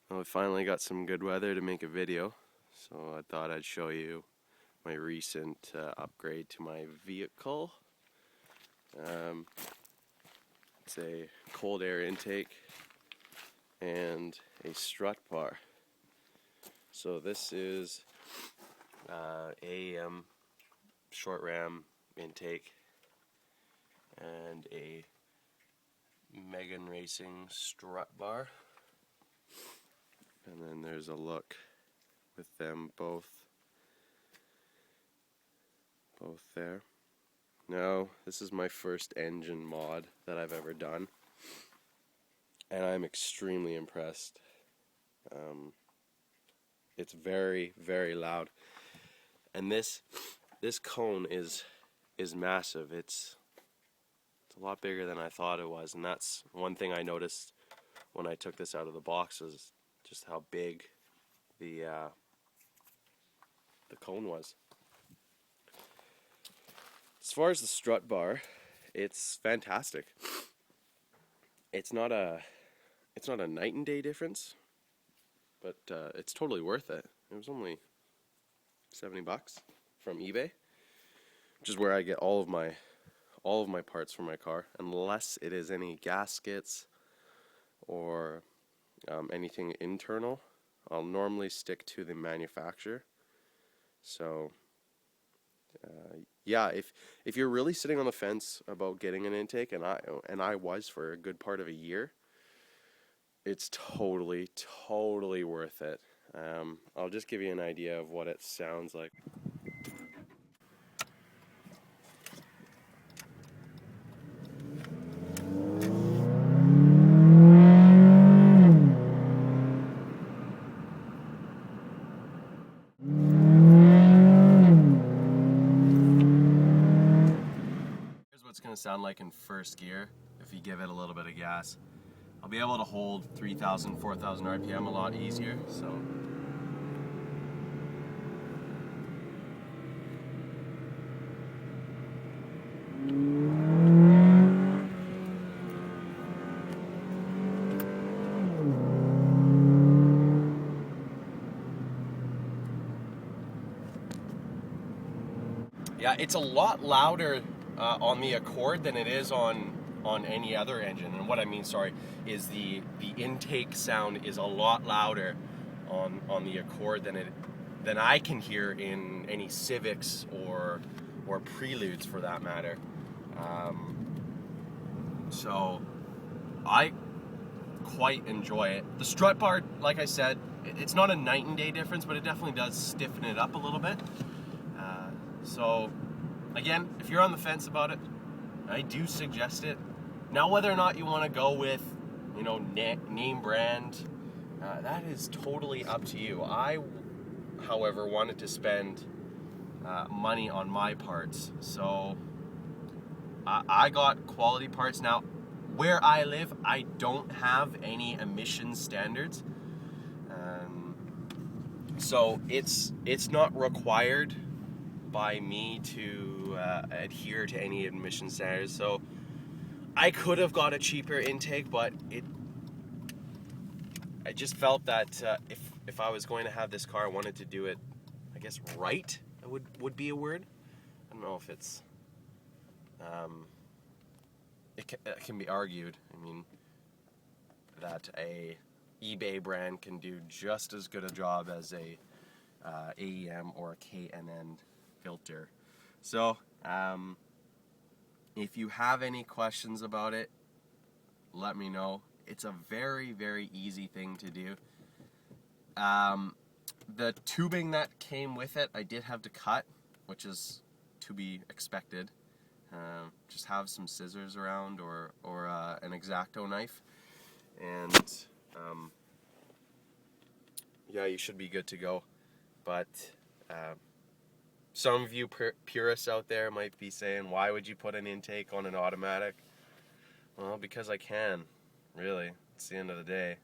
Well, we finally got some good weather to make a video, so I thought I'd show you my recent upgrade to my vehicle. It's a cold air intake and a strut bar. So this is AEM short ram intake and a Megan Racing strut bar. And then there's a look with them both there. Now, this is my first engine mod that I've ever done, and I'm extremely impressed. It's very, very loud, and this cone is massive. It's a lot bigger than I thought it was, and that's one thing I noticed when I took this out of the box, is just how big the cone was. As far as the strut bar, it's fantastic. It's not a night and day difference, but it's totally worth it. It was only $70 from eBay, which is where I get all of my parts for my car, unless it is any gaskets or anything internal. I'll normally stick to the manufacturer. So yeah, if you're really sitting on the fence about getting an intake, and I was for a good part of a year, it's totally worth it. I'll just give you an idea of what it sounds like. It's going to sound like in first gear if you give it a little bit of gas. I'll be able to hold 3,000, 4,000 RPM a lot easier. So yeah, it's a lot louder on the Accord than it is on any other engine. And what I mean, sorry, is the intake sound is a lot louder on the Accord than I can hear in any Civics or Preludes, for that matter. So I quite enjoy it. The strut bar, like I said, it's not a night and day difference, but it definitely does stiffen it up a little bit. So again, if you're on the fence about it, I do suggest it. Now, whether or not you want to go with, name brand, that is totally up to you. I, however, wanted to spend money on my parts, so I got quality parts. Now, where I live, I don't have any emission standards, so it's not required by me to adhere to any emission standards. So I could have got a cheaper intake, but I just felt that if I was going to have this car, I wanted to do it, I guess, right would be a word. I don't know if it's it can be argued. I mean, that a eBay brand can do just as good a job as a AEM or a K&N filter. So if you have any questions about it, let me know. It's a very, very easy thing to do. The tubing that came with it, I did have to cut, which is to be expected. Just have some scissors around or an X-Acto knife, and yeah, you should be good to go. But some of you purists out there might be saying, why would you put an intake on an automatic? Well, because I can, really. It's the end of the day.